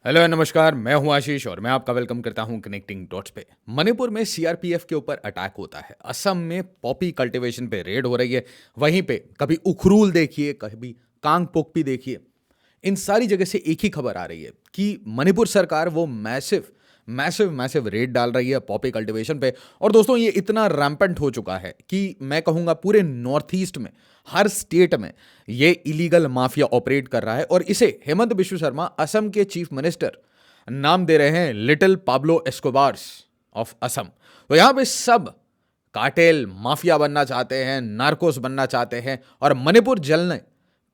Hello नमस्कार, मैं हूं आशीष और मैं आपका वेलकम करता हूं कनेक्टिंग डॉट्स पे। मणिपुर में सीआरपीएफ के ऊपर अटैक होता है। असम में पॉपी कल्टीवेशन पे रेड हो रही है। वहीं पे कभी उखरूल देखिए, कभी कांगपोकपी देखिए। इन सारी जगह से एक ही खबर आ रही है कि मणिपुर सरकार वो मैसिव मैसिव मैसिव रेड डाल रही है पॉपी कल्टीवेशन पे। और दोस्तों, ये इतना रैम्पेंट हो चुका है कि मैं कहूंगा पूरे नॉर्थ ईस्ट में, हर स्टेट में ये इलीगल माफिया ऑपरेट कर रहा है। और इसे हेमंत बिश्व शर्मा, असम के चीफ मिनिस्टर, नाम दे रहे हैं लिटिल पाब्लो एस्कोबार्स ऑफ असम। तो यहां पे सब कार्टेल माफिया बनना चाहते हैं, नार्कोस बनना चाहते हैं। और मणिपुर जलने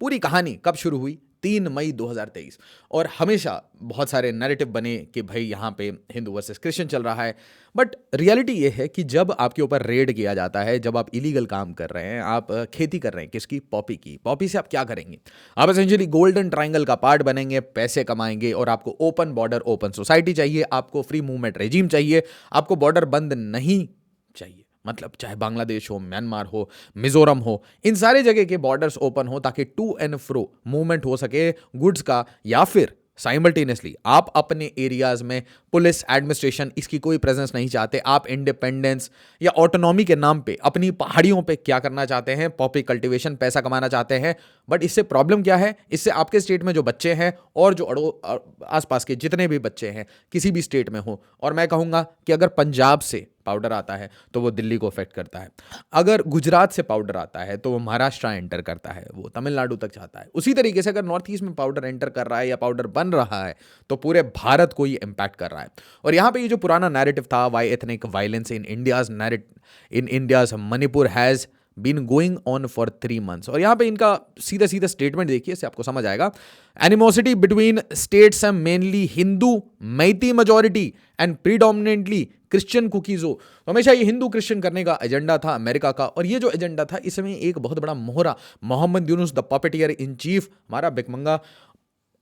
पूरी कहानी कब शुरू हुई? 3 मई 2023। और हमेशा बहुत सारे नैरेटिव बने कि भाई यहाँ पे हिंदू वर्सेस क्रिश्चियन चल रहा है। बट रियलिटी ये है कि जब आपके ऊपर रेड किया जाता है, जब आप इलीगल काम कर रहे हैं, आप खेती कर रहे हैं, किसकी? पॉपी की। पॉपी से आप क्या करेंगे? आप एसेंशियली गोल्डन ट्रायंगल का पार्ट बनेंगे, पैसे कमाएंगे। और आपको ओपन बॉर्डर, ओपन सोसाइटी चाहिए, आपको फ्री मूवमेंट रेजिम चाहिए, आपको बॉर्डर बंद नहीं चाहिए। मतलब चाहे बांग्लादेश हो, म्यांमार हो, मिजोरम हो, इन सारे जगह के बॉर्डर्स ओपन हो ताकि टू एंड फ्रो मूवमेंट हो सके गुड्स का। या फिर साइमल्टेनियसली आप अपने एरियाज में पुलिस एडमिनिस्ट्रेशन इसकी कोई प्रेजेंस नहीं चाहते। आप इंडिपेंडेंस या ऑटोनॉमी के नाम पे अपनी पहाड़ियों पे क्या करना चाहते हैं? पॉपी कल्टीवेशन, पैसा कमाना चाहते हैं। बट इससे प्रॉब्लम क्या है? इससे आपके स्टेट में जो बच्चे हैं और जो आसपास के जितने भी बच्चे हैं किसी भी स्टेट में हो, और मैं कहूंगा कि अगर पंजाब से पाउडर आता है तो वो दिल्ली को अफेक्ट करता है। अगर गुजरात से पाउडर आता है तो वो महाराष्ट्र एंटर करता है, वो तमिलनाडु तक जाता है। उसी तरीके से अगर नॉर्थ ईस्ट में पाउडर एंटर कर रहा है या पाउडर बन रहा है तो पूरे भारत को ये इंपैक्ट कर रहा है। और यहां पे ये जो पुराना नैरेटिव था, why ethnic violence in India's Manipur has been going on for 3 months। और यहां पे इनका सीधा सीधा स्टेटमेंट देखिए, इससे आपको समझ आएगा। Animosity between states um mainly Hindu Meitei majority and predominantly Christian Kukis हो। तो हमेशा ये हिंदू क्रिश्चियन करने का एजेंडा था अमेरिका का। और ये जो एजेंडा था, इसमें एक बहुत बड़ा मोहरा Mohammad Yunus the puppeteer in chief, हमारा भिखमंगा।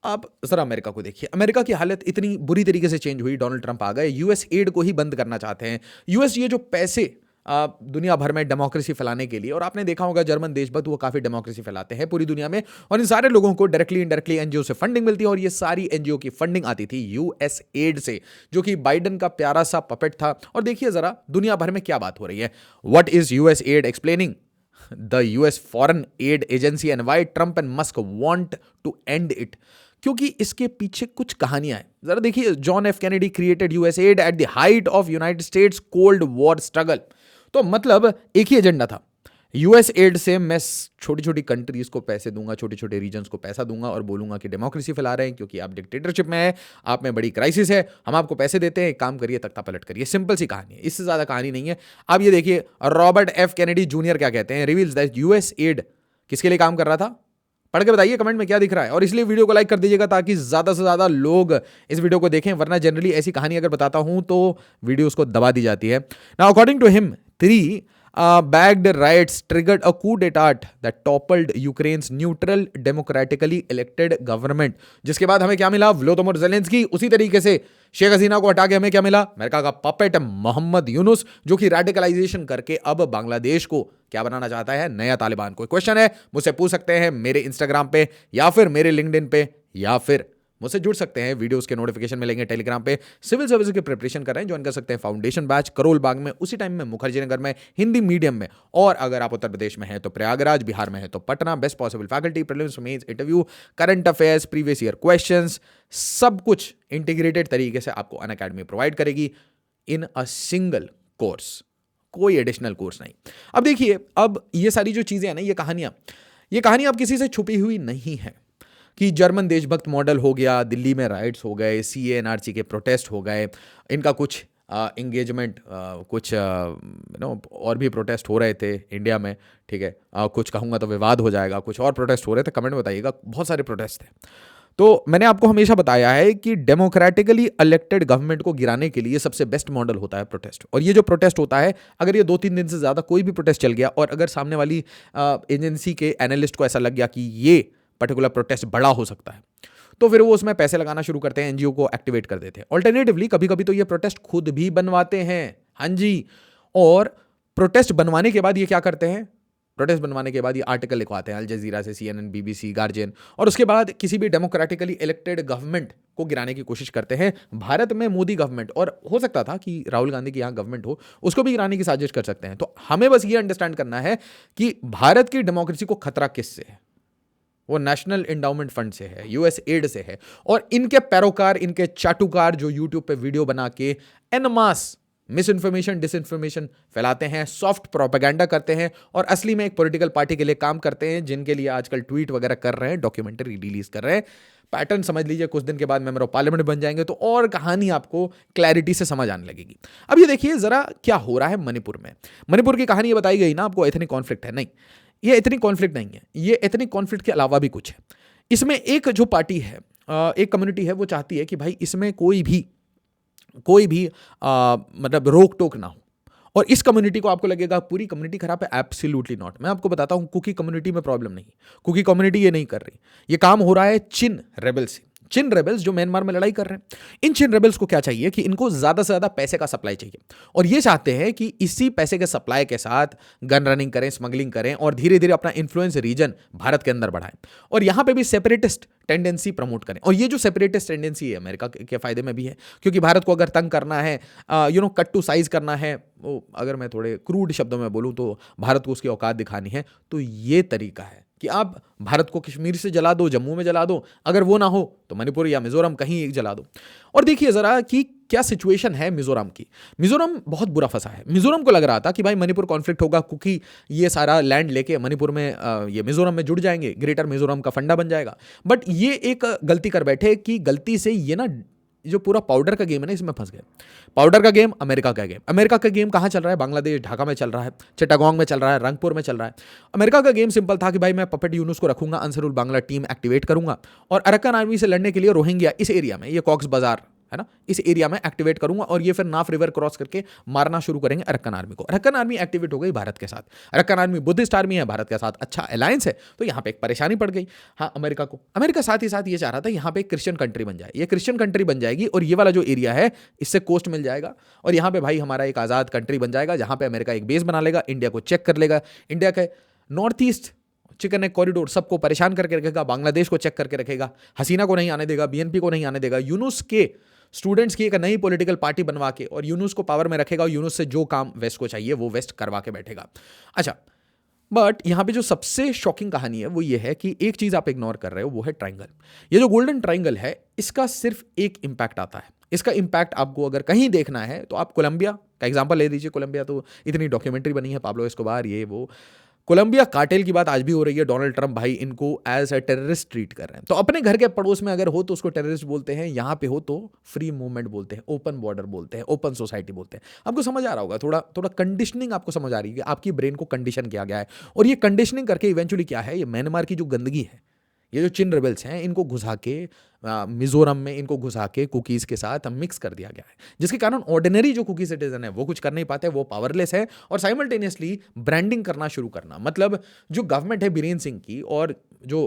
आप जरा अमेरिका को देखिए, अमेरिका की हालत इतनी बुरी तरीके से चेंज हुई, डोनाल्ड ट्रंप आ गए, यूएस एड को ही बंद करना चाहते हैं। यूएस ये जो पैसे दुनिया भर में डेमोक्रेसी फैलाने के लिए, और आपने देखा होगा जर्मन देशभक्त वो काफी डेमोक्रेसी फैलाते हैं पूरी दुनिया में। और इन सारे लोगों को डायरेक्टली इनडायरेक्टली एनजीओ से फंडिंग मिलती है। और ये सारी एनजीओ की फंडिंग आती थी यूएस एड से, जो कि बाइडन का प्यारा सा पपेट था। और देखिए जरा दुनिया भर में क्या बात हो रही है। What is US aid? Explaining the US foreign aid agency and why Trump and Musk want to end it. क्योंकि इसके पीछे कुछ कहानियां हैं। जरा देखिए, John F Kennedy created US aid at the height of United States cold war struggle. तो मतलब एक ही एजेंडा था। यूएस एड से मैं छोटी छोटी कंट्रीज को पैसे दूंगा, छोटे छोटे रीजन्स को पैसा दूंगा और बोलूंगा कि डेमोक्रेसी फैला रहे हैं क्योंकि आप डिक्टेटरशिप में है, आप में बड़ी क्राइसिस है, हम आपको पैसे देते हैं, काम करिए, तख्ता पलट करिए। सिंपल सी कहानी है, इससे ज्यादा कहानी नहीं है। अब ये देखिए, रॉबर्ट एफ कैनेडी जूनियर क्या कहते हैं, रिवील्स दैट यूएस एड किसके लिए काम कर रहा था। पढ़ के बताइए कमेंट में क्या दिख रहा है। और इसलिए वीडियो को लाइक कर दीजिएगा ताकि ज्यादा से ज्यादा लोग इस वीडियो को देखें, वरना जनरली ऐसी कहानी अगर बताता हूं तो वीडियोस को दबा दी जाती है। Now according to him, 3 backed riots triggered a coup d'etat that toppled Ukraine's neutral democratically elected government। जिसके बाद हमें क्या मिला? Volodymyr Zelensky. उसी तरीके से शेख हसीना को हटा के हमें क्या मिला? अमेरिका का पपेट मोहम्मद यूनुस, जो कि रेडिकलाइजेशन करके अब बांग्लादेश को क्या बनाना चाहता है? नया तालिबान। कोई क्वेश्चन है मुझसे पूछ सकते हैं मेरे इंस्टाग्राम पे या फिर मेरे लिंक्डइन पे, या फिर मुझसे जुड़ सकते हैं। वीडियोस के नोटिफिकेशन मिलेंगे टेलीग्राम पे। सिविल सर्विस की प्रिपरेशन कर रहे हैं, ज्वाइन कर सकते हैं फाउंडेशन बैच करोल बाग में, उसी टाइम में मुखर्जी नगर में, हिंदी मीडियम में। और अगर आप उत्तर प्रदेश में हैं तो प्रयागराज, बिहार में है तो Patna. Best possible faculty, prelims, mains, interview, current affairs, previous year questions, सब कुछ इंटीग्रेटेड तरीके से आपको अनअकैडमी प्रोवाइड करेगी इन अ सिंगल कोर्स, कोई एडिशनल कोर्स नहीं। अब देखिए, अब ये सारी जो चीजें हैं ना, ये कहानी अब किसी से छुपी हुई नहीं है कि जर्मन देशभक्त मॉडल हो गया, दिल्ली में राइट्स हो गए, सीए एनआरसी के प्रोटेस्ट हो गए, इनका कुछ इंगेजमेंट, कुछ और भी प्रोटेस्ट हो रहे थे इंडिया में, ठीक है। कुछ कहूँगा तो विवाद हो जाएगा, कुछ और प्रोटेस्ट हो रहे थे, कमेंट में बताइएगा, बहुत सारे प्रोटेस्ट थे। तो मैंने आपको हमेशा बताया है कि डेमोक्रेटिकली इलेक्टेड गवर्नमेंट को गिराने के लिए सबसे बेस्ट मॉडल होता है प्रोटेस्ट। और ये जो प्रोटेस्ट होता है, अगर ये 2-3 दिन से ज़्यादा कोई भी प्रोटेस्ट चल गया और अगर सामने वाली एजेंसी के एनालिस्ट को ऐसा लग गया कि ये पर्टिकुलर प्रोटेस्ट बड़ा हो सकता है, तो फिर वो उसमें पैसे लगाना शुरू करते हैं, एनजीओ को एक्टिवेट कर देते हैं। ऑल्टरनेटिवली कभी कभी तो ये प्रोटेस्ट खुद भी बनवाते हैं, हाँ जी। और प्रोटेस्ट बनवाने के बाद ये क्या करते हैं? प्रोटेस्ट बनवाने के बाद ये आर्टिकल लिखवाते हैं अल जजीरा से, CNN, BBC, गार्जियन, और उसके बाद किसी भी डेमोक्रेटिकली इलेक्टेड गवर्नमेंट को गिराने की कोशिश करते हैं। भारत में मोदी गवर्नमेंट, और हो सकता था कि राहुल गांधी की यहाँ गवर्नमेंट हो, उसको भी गिराने की साजिश कर सकते हैं। तो हमें बस ये अंडरस्टैंड करना है कि भारत की डेमोक्रेसी को खतरा किससे है। वो नेशनल एंडाउमेंट फंड से है, US एड से है, और इनके पैरोकार, इनके चाटुकार जो यूट्यूब पे वीडियो बना के एन मास मिस इन्फॉर्मेशन, डिसइन्फॉर्मेशन फैलाते हैं, सॉफ्ट प्रोपेगेंडा करते हैं, और असली में एक पॉलिटिकल पार्टी के लिए काम करते हैं, जिनके लिए आजकल ट्वीट वगैरह कर रहे हैं, डॉक्यूमेंट्री रिलीज कर रहे हैं। पैटर्न समझ लीजिए, कुछ दिन के बाद मेंबर ऑफ पार्लियामेंट बन जाएंगे तो और कहानी आपको क्लैरिटी से समझ आने लगेगी। अब ये देखिए जरा क्या हो रहा है मणिपुर में। मणिपुर की कहानी बताई गई ना आपको, एथनिक कॉन्फ्लिक्ट है, नहीं, ये एथनिक कॉन्फ्लिक्ट नहीं है, ये एथनिक कॉन्फ्लिक्ट के अलावा भी कुछ है। इसमें एक जो पार्टी है, एक कम्युनिटी है, वो चाहती है कि भाई इसमें कोई भी मतलब रोक टोक ना हो, और इस कम्युनिटी को आपको लगेगा पूरी कम्युनिटी खराब है, एब्सोल्युटली नॉट। मैं आपको बताता हूं, कुकी कम्युनिटी में प्रॉब्लम नहीं, कुकी कम्युनिटी ये नहीं कर रही, ये काम हो रहा है चिन रेबल से। चिन रेबल्स जो म्यांमार में लड़ाई कर रहे हैं, इन चिन रेबल्स को क्या चाहिए कि इनको ज्यादा से ज्यादा पैसे का सप्लाई चाहिए, और ये चाहते हैं कि इसी पैसे के सप्लाई के साथ गन रनिंग करें, स्मगलिंग करें, और धीरे धीरे अपना इन्फ्लुएंस रीजन भारत के अंदर बढ़ाएं, और यहां पे भी सेपरेटिस्ट टेंडेंसी प्रमोट करें। और ये जो सेपरेटिस्ट टेंडेंसी है अमेरिका के फायदे में भी है, क्योंकि भारत को अगर तंग करना है, कट टू साइज करना है, अगर मैं थोड़े क्रूड शब्दों में बोलूं तो भारत को उसकी औकात दिखानी है, तो ये तरीका है कि आप भारत को कश्मीर से जला दो, जम्मू में जला दो, अगर वो ना हो तो मणिपुर या मिजोरम कहीं एक जला दो। और देखिए जरा कि क्या सिचुएशन है मिजोरम की। मिजोरम बहुत बुरा फंसा है। मिजोरम को लग रहा था कि भाई मणिपुर कॉन्फ्लिक्ट होगा, क्योंकि ये सारा लैंड लेके मणिपुर में ये मिजोरम में जुड़ जाएंगे, ग्रेटर मिजोरम का फंडा बन जाएगा। बट ये एक गलती कर बैठे कि गलती से ये ना जो पूरा पाउडर का गेम है ना, इसमें फंस गए। पाउडर का गेम अमेरिका का गेम, अमेरिका का गेम कहाँ चल रहा है? बांग्लादेश, ढाका में चल रहा है, चिटागोंग में चल रहा है, रंगपुर में चल रहा है। अमेरिका का गेम सिंपल था कि भाई मैं पपेट यूनुस को रखूंगा, अंसरुल बांग्ला टीम एक्टिवेट करूंगा, और अरक्कन आर्मी से लड़ने के लिए रोहिंग्या इस एरिया में, ये कॉक्स बाजार है ना, इस एरिया में एक्टिवेट करूंगा, और ये फिर नाफ रिवर क्रॉस करके मारना शुरू करेंगे अरक्कन आर्मी को। अरक्कन आर्मी एक्टिवेट हो गई भारत के साथ, अरक्कन आर्मी बुद्धिस्ट आर्मी है, भारत के साथ अच्छा अलायंस है, तो यहाँ पे एक परेशानी पड़ गई हाँ अमेरिका को। अमेरिका साथ ही साथ ये चाह रहा था यहाँ पे एक क्रिश्चियन कंट्री बन जाए, ये क्रिश्चियन कंट्री बन जाएगी, और ये वाला जो एरिया है इससे कोस्ट मिल जाएगा, और यहाँ पे भाई हमारा एक आज़ाद कंट्री बन जाएगा, जहाँ पे अमेरिका एक बेस बना लेगा, इंडिया को चेक कर लेगा, इंडिया के north east chicken neck corridor सबको परेशान करके रखेगा, बांग्लादेश को चेक करके रखेगा, हसीना को नहीं आने देगा, BNP को नहीं आने देगा, यूनुस के स्टूडेंट्स की एक नई पॉलिटिकल पार्टी बनवा के और यूनुस को पावर में रखेगा, और यूनुस से जो काम वेस्ट को चाहिए वो वेस्ट करवा के बैठेगा। अच्छा, बट यहां पे जो सबसे शॉकिंग कहानी है वो ये है कि एक चीज आप इग्नोर कर रहे हो, वो है ट्रायंगल। ये जो गोल्डन ट्रायंगल है, इसका सिर्फ एक इंपैक्ट आता है। इसका इंपैक्ट आपको अगर कहीं देखना है तो आप कोलंबिया का एग्जांपल ले लीजिए। कोलंबिया तो इतनी डॉक्यूमेंट्री बनी है, पाब्लो एस्कोबार, ये वो। कोलंबिया कार्टेल की बात आज भी हो रही है। डोनाल्ड ट्रंप भाई इनको एज ए टेररिस्ट ट्रीट कर रहे हैं। तो अपने घर के पड़ोस में अगर हो तो उसको टेररिस्ट बोलते हैं, यहां पे हो तो फ्री मूवमेंट बोलते हैं, ओपन बॉर्डर बोलते हैं, ओपन सोसाइटी बोलते हैं। आपको समझ आ रहा होगा, थोड़ा थोड़ा कंडीशनिंग आपको समझ आ रही है कि आपकी ब्रेन को कंडीशन किया गया है, और ये कंडीशनिंग करके इवेंचुअली क्या है, ये म्यांमार की जो गंदगी है, ये जो चिन रेबल्स हैं, इनको घुसा के मिजोरम में इनको घुसा के कुकीज़ के साथ मिक्स कर दिया गया है, जिसके कारण ऑर्डिनरी जो कुकी सिटीजन है वो कुछ कर नहीं पाते, वो पावरलेस है। और साइमल्टेनियसली ब्रांडिंग करना शुरू करना, मतलब जो गवर्नमेंट है बीरेन सिंह की, और जो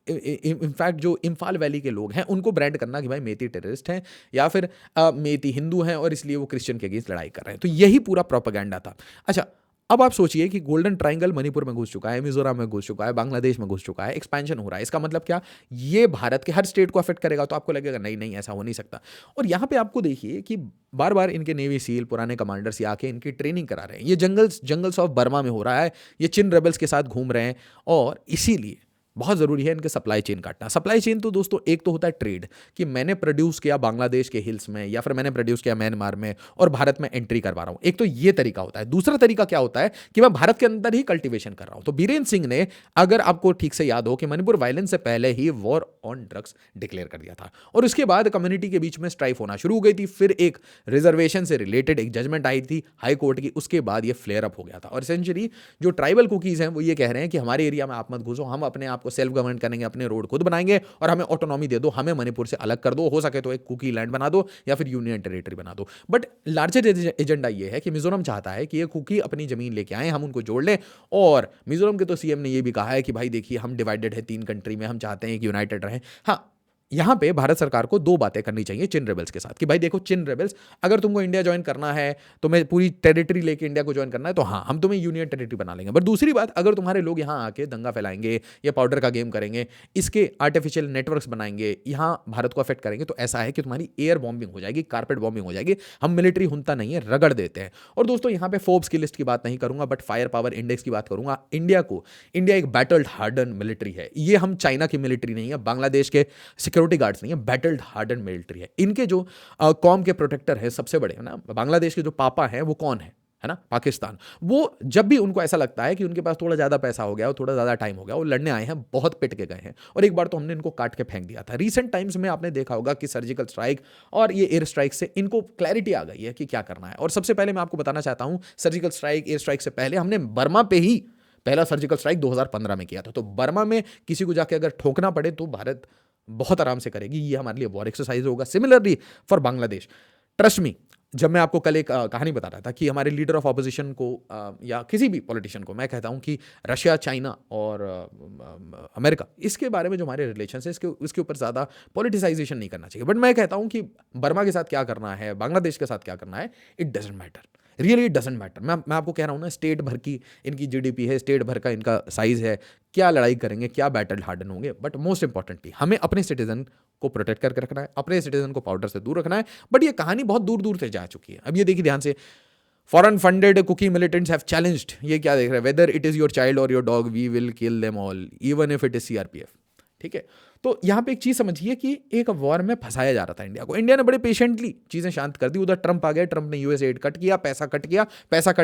इनफैक्ट जो इम्फाल वैली के लोग हैं उनको ब्रांड करना कि भाई मेती टेररिस्ट हैं, या फिर मेती हिंदू हैं और इसलिए वो क्रिश्चियन के अगेंस्ट लड़ाई कर रहे हैं। तो यही पूरा प्रोपेगेंडा था। अच्छा, अब आप सोचिए कि गोल्डन ट्रायंगल मणिपुर में घुस चुका है, मिजोरम में घुस चुका है, बांग्लादेश में घुस चुका है, एक्सपेंशन हो रहा है। इसका मतलब क्या, ये भारत के हर स्टेट को अफेक्ट करेगा। तो आपको लगेगा नहीं नहीं ऐसा हो नहीं सकता। और यहाँ पे आपको देखिए कि बार बार इनके नेवी सील पुराने कमांडर्स ये आके इनकी ट्रेनिंग करा रहे हैं। ये जंगल्स ऑफ बर्मा में हो रहा है, ये चिन रेबल्स के साथ घूम रहे हैं, और इसीलिए बहुत ज़रूरी है इनके सप्लाई चेन काटना। सप्लाई चेन तो दोस्तों एक तो होता है ट्रेड, कि मैंने प्रोड्यूस किया बांग्लादेश के हिल्स में, या फिर मैंने प्रोड्यूस किया म्यांमार में और भारत में एंट्री करवा रहा हूं। एक तो ये तरीका होता है। दूसरा तरीका क्या होता है कि मैं भारत के अंदर ही कल्टीवेशन कर रहा हूं। तो बीरेन सिंह ने, अगर आपको ठीक से याद हो, कि मणिपुर वायलेंस से पहले ही वॉर ऑन ड्रग्स डिक्लेयर कर दिया था, और उसके बाद कम्युनिटी के बीच में स्ट्राइफ होना शुरू हो गई थी। फिर एक रिजर्वेशन से रिलेटेड एक जजमेंट आई थी हाई कोर्ट की, उसके बाद ये फ्लेयर अप हो गया था। और एसेंशियली जो ट्राइबल कुकीज हैं वो ये कह रहे हैं कि हमारे एरिया में आप मत घुसो, हम अपने आप को सेल्फ गवर्नमेंट करेंगे, अपने रोड खुद बनाएंगे, और हमें ऑटोनॉमी दे दो, हमें मणिपुर से अलग कर दो, हो सके तो एक कुकी लैंड बना दो या फिर यूनियन टेरिटरी बना दो। बट लार्जर एजेंडा ये है कि मिजोरम चाहता है कि ये कुकी अपनी जमीन लेके आए, हम उनको जोड़ लें। और मिजोरम के तो CM ने ये भी कहा है कि भाई देखिए हम डिवाइडेड है 3 कंट्री में, हम चाहते हैं कि यूनाइटेड रहें। हाँ, यहाँ पे भारत सरकार को दो बातें करनी चाहिए चिन रेबल्स के साथ कि भाई देखो चिन रेबल्स, अगर तुमको इंडिया ज्वाइन करना है, तुम्हें पूरी टेरिटरी लेके इंडिया को ज्वाइन करना है, तो हाँ हम तुम्हें यूनियन टेरिटरी बना लेंगे। बट दूसरी बात, अगर तुम्हारे लोग यहाँ आके दंगा फैलाएंगे या पाउडर का गेम करेंगे, इसके आर्टिफिशियल नेटवर्क्स बनाएंगे, यहाँ भारत को अफेक्ट करेंगे, तो ऐसा है कि तुम्हारी एयर बॉम्बिंग हो जाएगी, कारपेट बॉम्बिंग हो जाएगी। हम मिलिट्री हुंता नहीं है, रगड़ देते हैं। और दोस्तों यहाँ पे फोर्ब्स की लिस्ट की बात नहीं करूंगा, बट फायर पावर इंडेक्स की बात करूंगा। इंडिया एक बैटल्ड हार्डन मिलिट्री है। ये हम चाइना की मिलिट्री नहीं है, बांग्लादेश के सिक्योरिटी गार्ड्स नहीं है, बैटल्ड हार्डन मिलिट्री है। इनके जो कौम के प्रोटेक्टर है सबसे बड़े, है ना, बांग्लादेश के जो पापा हैं वो कौन है ना, पाकिस्तान। वो जब भी उनको ऐसा लगता है कि उनके पास थोड़ा ज्यादा पैसा हो गया और थोड़ा ज्यादा टाइम हो गया, वो लड़ने आए हैं, बहुत पिट के गए हैं। और एक बार तो हमने इनको काट के फेंक दिया था। रीसेंट टाइम्स में आपने देखा होगा कि सर्जिकल स्ट्राइक और ये एयर स्ट्राइक से इनको क्लैरिटी आ गई है कि क्या करना है। और सबसे पहले मैं आपको बताना चाहता हूं, सर्जिकल स्ट्राइक, एयर स्ट्राइक से पहले हमने बर्मा पे ही पहला सर्जिकल स्ट्राइक 2015 में किया था। तो बर्मा में किसी को जाके अगर ठोकना पड़े तो भारत बहुत आराम से करेगी। ये हमारे लिए वॉर एक्सरसाइज होगा। Similarly for Bangladesh, trust me, जब मैं आपको कल एक कहानी बता रहा था कि हमारे लीडर ऑफ ऑपोजिशन को या किसी भी पॉलिटिशियन को मैं कहता हूं कि रशिया, चाइना और अमेरिका, इसके बारे में जो हमारे रिलेशन है, इसके ऊपर ज़्यादा पॉलिटिसाइजेशन नहीं करना चाहिए। बट मैं कहता हूं कि बर्मा के साथ क्या करना है, बांग्लादेश के साथ क्या करना है, it doesn't matter, really it doesn't matter. मैं आपको कह रहा हूँ ना, स्टेट भर की इनकी जीडीपी है, स्टेट भर का इनका साइज है, क्या लड़ाई करेंगे, क्या बैटल हार्डन होंगे, बट मोस्ट इंपॉर्टेंटली हमें अपने सिटीजन को प्रोटेक्ट करके रखना है, अपने सिटीजन को पाउडर से दूर रखना है। बट ये कहानी बहुत दूर दूर से जा चुकी है। अब ये देखिए ध्यान से, foreign funded Kuki militants have challenged, ये क्या देख रहे हैं, whether it is your child और your dog we will kill them all even if it is CRPF. ठीक है, तो यहां पे एक चीज समझिए कि एक वॉर में फंसाया जा रहा था इंडिया को। इंडिया ने बड़े पेशेंटली चीजें शांत कर दी। उधर ट्रंप आ गया, ट्रंप ने यूएस एड कट किया, पैसा कट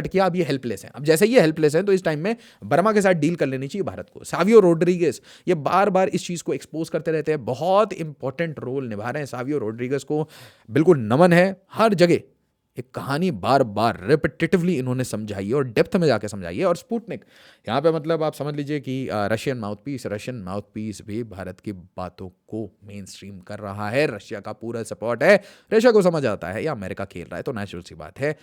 किया। अब ये हेल्पलेस है। अब जैसे ये हेल्पलेस है तो इस टाइम में बर्मा के साथ डील कर लेनी चाहिए भारत को। सावियो रोड्रिगेज ये बार बार इस चीज को एक्सपोज करते रहते हैं, बहुत इंपॉर्टेंट रोल निभा रहे हैं। सावियो रोड्रिगेज को बिल्कुल नमन है। हर जगह एक कहानी बार बार रिपीटेटिवली इन्होंने समझाई है और डेप्थ में जाके समझाई है। और स्पुतनिक यहाँ पे मतलब आप समझ लीजिए कि रशियन माउथपीस भी भारत की बातों को मेन स्ट्रीम कर रहा है। रशिया का पूरा सपोर्ट है, रशिया को समझ आता है या अमेरिका खेल रहा है तो नेचुरल सी बात है।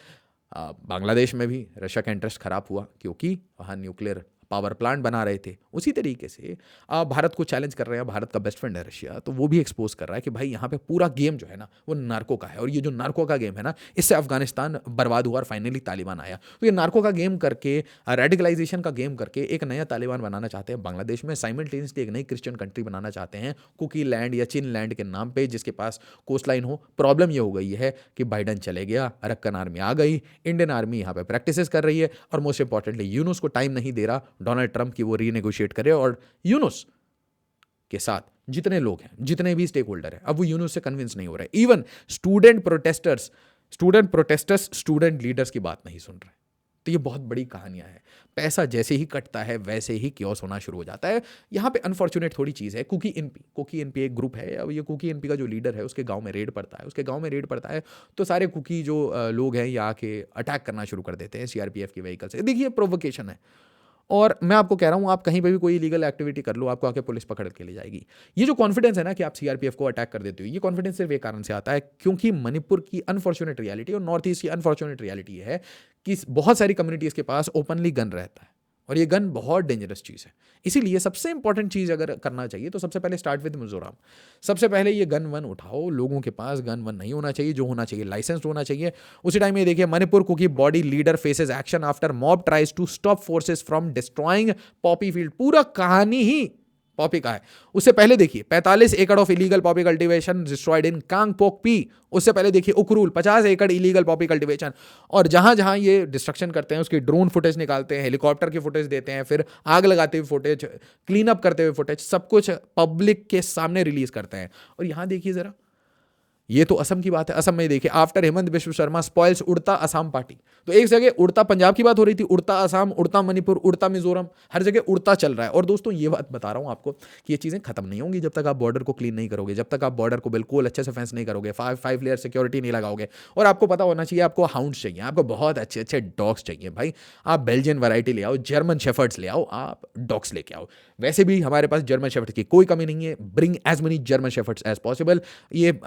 बांग्लादेश में भी रशिया का इंटरेस्ट खराब हुआ क्योंकि वहाँ न्यूक्लियर पावर प्लांट बना रहे थे। उसी तरीके से भारत को चैलेंज कर रहे हैं। भारत का बेस्ट फ्रेंड है रशिया, तो वो भी एक्सपोज कर रहा है कि भाई यहाँ पे पूरा गेम जो है ना वो नार्को का है। और ये जो नार्को का गेम है ना, इससे अफगानिस्तान बर्बाद हुआ और फाइनली तालिबान आया। तो ये नार्को का गेम करके, रेडिकलाइजेशन का गेम करके एक नया तालिबान बनाना चाहते हैं बांग्लादेश में। साइमल्टेनियसली एक नई क्रिश्चियन कंट्री बनाना चाहते हैं कुकी लैंड या चिन लैंड के नाम पे, जिसके पास कोस्ट लाइन हो। प्रॉब्लम ये हो गई है कि बाइडन चले गया, अरक्कन आर्मी आ गई, इंडियन आर्मी यहाँ पे प्रैक्टिसेस कर रही है और मोस्ट इंपॉर्टेंटली यूनुस को टाइम नहीं दे रहा डोनाल्ड ट्रंप की वो रीनेगोशिएट करे। और यूनुस के साथ जितने लोग हैं, जितने भी स्टेक होल्डर हैं, अब वो यूनुस से कन्विंस नहीं हो रहे। Even student protesters student leaders की बात नहीं सुन रहे। तो ये बहुत बड़ी कहानियां हैं। पैसा जैसे ही कटता है वैसे ही क्योस होना शुरू हो जाता है। यहाँ पे अनफॉर्चुनेट थोड़ी चीज़ है, कुकी एनपी एक ग्रुप है। अब ये कुकी एनपी का जो लीडर है उसके गांव में रेड पड़ता है, तो सारे कुकी जो लोग हैं ये आके अटैक करना शुरू कर देते हैं सीआरपीएफ की व्हीकल से। देखिए प्रोवोकेशन है। और मैं आपको कह रहा हूँ, आप कहीं पे भी कोई इलीगल एक्टिविटी कर लो, आपको आके पुलिस पकड़ के ले जाएगी। ये जो कॉन्फिडेंस है ना कि आप सीआरपीएफ को अटैक कर देते हो, ये कॉन्फिडेंस सिर्फ एक कारण से आता है क्योंकि मणिपुर की अनफॉर्चुनेट रियलिटी और नॉर्थ ईस्ट की अनफॉर्चुनेट रियलिटी है कि बहुत सारी कम्युनिटीज़ के पास ओपनली गन रहता है और ये गन बहुत डेंजरस चीज़ है। इसीलिए सबसे इंपॉर्टेंट चीज़ अगर करना चाहिए तो सबसे पहले स्टार्ट विद मिजोरम। सबसे पहले ये गन वन उठाओ। लोगों के पास गन वन नहीं होना चाहिए, जो होना चाहिए लाइसेंस होना चाहिए। उसी टाइम ये देखिए, Manipur Kuki body leader faces action after mob tries to stop forces from destroying poppy field. पूरा कहानी ही पॉपी का है। उससे पहले देखिए 45 एकड़ of illegal Poppy cultivation destroyed in Kangpokpi. उससे पहले देखिए उखरूल 50 एकड़ इलीगल पॉपी कल्टीवेशन। और जहां जहां ये डिस्ट्रक्शन करते हैं उसकी ड्रोन फुटेज निकालते हैं, हेलीकॉप्टर की फुटेज देते हैं, फिर आग लगाते हुए फुटेज, क्लीन अप करते हुए फुटेज, सब कुछ पब्लिक के सामने रिलीज करते हैं। और यहां देखिए जरा, ये तो असम की बात है। असम में देखिए, आफ्टर हेमंत बिश्व शर्मा स्पॉइल्स उड़ता असम पार्टी। तो एक जगह उड़ता पंजाब की बात हो रही थी, उड़ता असम, उड़ता मणिपुर, उड़ता मिजोरम, हर जगह उड़ता चल रहा है। और दोस्तों ये बात बता रहा हूं आपको कि ये चीजें खत्म नहीं होंगी जब तक आप बॉर्डर को क्लीन नहीं करोगे, जब तक आप बॉर्डर को बिल्कुल अच्छे से फेंस नहीं करोगे, 5 लेयर सिक्योरिटी नहीं लगाओगे। और आपको पता होना चाहिए, आपको हाउंड्स चाहिए, आपको बहुत अच्छे अच्छे डॉग्स चाहिए भाई। आप बेल्जियन वैरायटी ले आओ, जर्मन शेफर्ड्स ले आओ, आप डॉग्स लेके आओ। वैसे भी हमारे पास जर्मन शेफर्ड्स की कोई कमी नहीं है। Bring as many German shepherds as possible. ये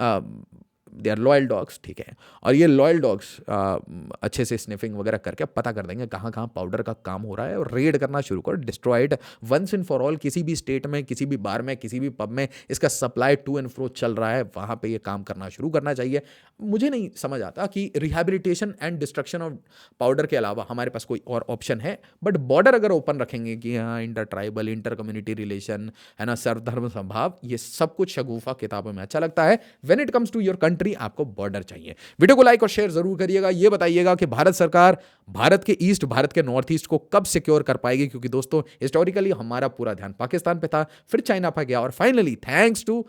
दे आर लॉयल डॉग्स, ठीक है, और ये लॉयल डॉग्स अच्छे से स्निफिंग वगैरह करके पता कर देंगे कहाँ कहाँ पाउडर का काम हो रहा है और रेड करना शुरू करो, destroy it once and for all. किसी भी स्टेट में, किसी भी बार में, किसी भी पब में इसका सप्लाई टू एंड फ्रो चल रहा है, वहाँ पे ये काम करना शुरू करना चाहिए। मुझे नहीं समझ आता कि rehabilitation and destruction of powder के अलावा हमारे पास कोई और ऑप्शन है, बट बॉर्डर अगर ओपन रखेंगे कि हाँ inter tribal, inter community relation है ना, सर्वधर्म संभाव, ये सब कुछ शगुफा किताबों में अच्छा लगता है। When it comes to your country आपको बॉर्डर चाहिए। वीडियो को लाइक और शेयर जरूर करिएगा। ये बताइएगा कि भारत सरकार भारत के ईस्ट, भारत के नॉर्थ ईस्ट को कब सिक्योर कर पाएगी, क्योंकि दोस्तों हिस्टोरिकली हमारा पूरा ध्यान पाकिस्तान पे था, फिर चाइना पे गया, और finally thanks to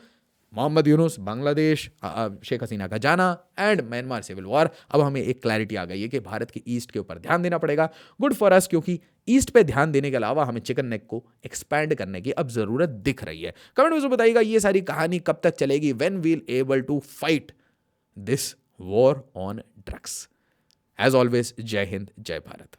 Mohammad Yunus, Bangladesh, Sheikh Hasina का जाना एंड म्यांमार सिविल वॉर, अब हमें एक क्लैरिटी आ गई है कि भारत के ईस्ट के ऊपर ध्यान देना पड़ेगा। गुड फॉर अस, क्योंकि ईस्ट पे ध्यान देने के अलावा हमें चिकन नेक को एक्सपैंड करने की अब जरूरत दिख रही है। कमेंट में बताइएगा ये सारी कहानी कब तक चलेगी, when we'll able to fight this war on drugs. As always, जय हिंद, जय भारत।